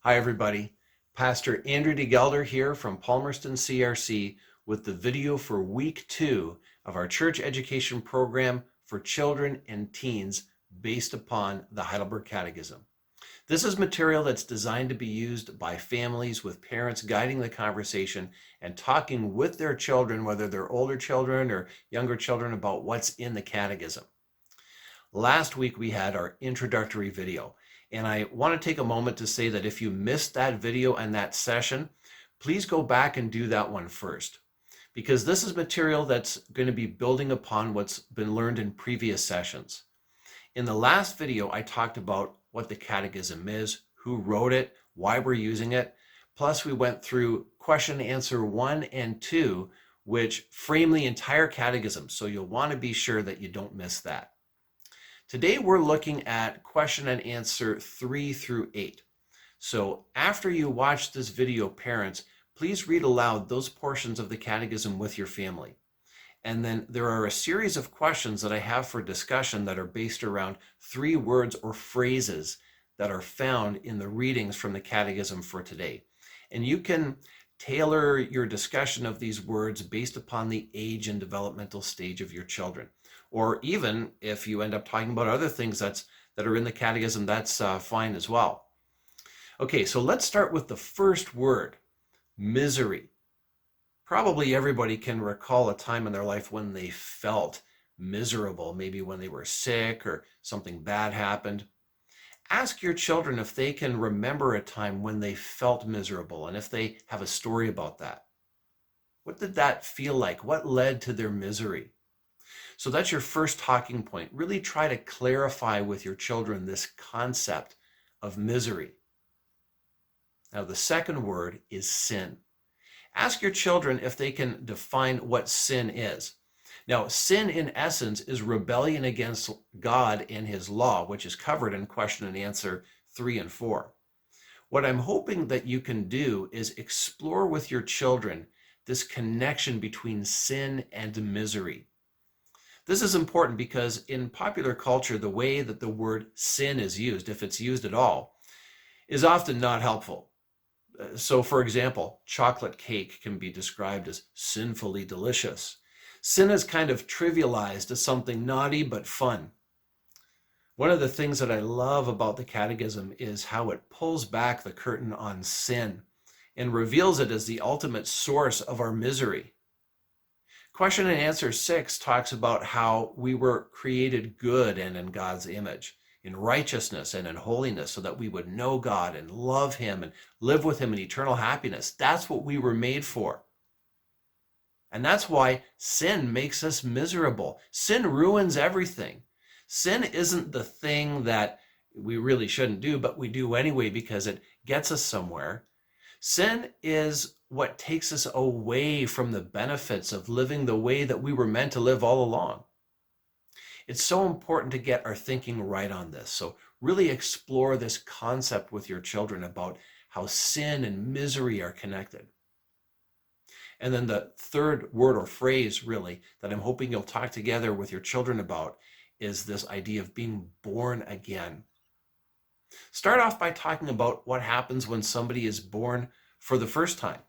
Hi, everybody. Pastor Andrew DeGelder here from Palmerston CRC with the video for week 2 of our church education program for children and teens based upon the Heidelberg Catechism. This is material that's designed to be used by families with parents guiding the conversation and talking with their children, whether they're older children or younger children, about what's in the Catechism. Last week we had our introductory video. And I want to take a moment to say that if you missed that video and that session, please go back and do that one first, because this is material that's going to be building upon what's been learned in previous sessions. In the last video, I talked about what the Catechism is, who wrote it, why we're using it. Plus, we went through question and answer 1 and 2, which frame the entire Catechism. So you'll want to be sure that you don't miss that. Today we're looking at question and answer 3 through 8. So after you watch this video, parents, please read aloud those portions of the Catechism with your family. And then there are a series of questions that I have for discussion that are based around 3 words or phrases that are found in the readings from the Catechism for today. And you can tailor your discussion of these words based upon the age and developmental stage of your children. Or even if you end up talking about other things that are in the Catechism, that's fine as well. Okay, so let's start with the first word, misery. Probably everybody can recall a time in their life when they felt miserable, maybe when they were sick or something bad happened. Ask your children if they can remember a time when they felt miserable and if they have a story about that. What did that feel like? What led to their misery? So that's your first talking point. Really try to clarify with your children this concept of misery. Now, the second word is sin. Ask your children if they can define what sin is. Now, sin in essence is rebellion against God and his law, which is covered in question and answer 3 and 4. What I'm hoping that you can do is explore with your children this connection between sin and misery. This is important because in popular culture, the way that the word sin is used, if it's used at all, is often not helpful. So, for example, chocolate cake can be described as sinfully delicious. Sin is kind of trivialized as something naughty but fun. One of the things that I love about the Catechism is how it pulls back the curtain on sin and reveals it as the ultimate source of our misery. Question and answer 6 talks about how we were created good and in God's image, in righteousness and in holiness, so that we would know God and love him and live with him in eternal happiness. That's what we were made for. And that's why sin makes us miserable. Sin ruins everything. Sin isn't the thing that we really shouldn't do, but we do anyway because it gets us somewhere. Sin is what takes us away from the benefits of living the way that we were meant to live all along. It's so important to get our thinking right on this. So really explore this concept with your children about how sin and misery are connected. And then the third word or phrase really that I'm hoping you'll talk together with your children about is this idea of being born again. Start off by talking about what happens when somebody is born for the first time.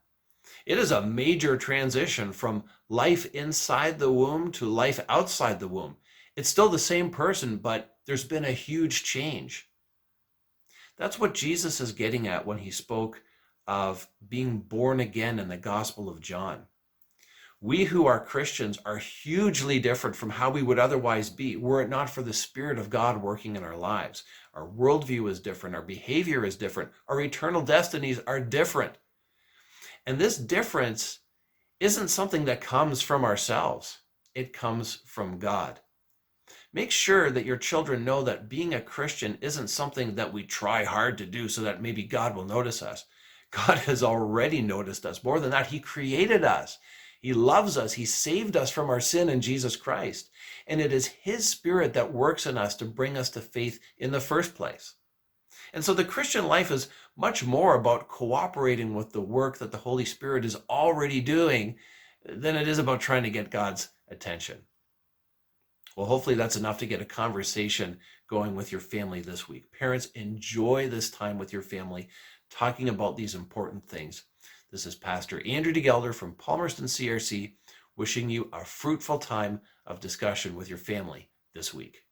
It is a major transition from life inside the womb to life outside the womb. It's still the same person, but there's been a huge change. That's what Jesus is getting at when he spoke of being born again in the Gospel of John. We who are Christians are hugely different from how we would otherwise be were it not for the Spirit of God working in our lives. Our worldview is different, our behavior is different, our eternal destinies are different. And this difference isn't something that comes from ourselves. It comes from God. Make sure that your children know that being a Christian isn't something that we try hard to do so that maybe God will notice us. God has already noticed us. More than that, he created us. He loves us. He saved us from our sin in Jesus Christ. And it is his Spirit that works in us to bring us to faith in the first place. And so the Christian life is much more about cooperating with the work that the Holy Spirit is already doing than it is about trying to get God's attention. Well, hopefully that's enough to get a conversation going with your family this week. Parents, enjoy this time with your family, talking about these important things. This is Pastor Andrew DeGelder from Palmerston CRC, wishing you a fruitful time of discussion with your family this week.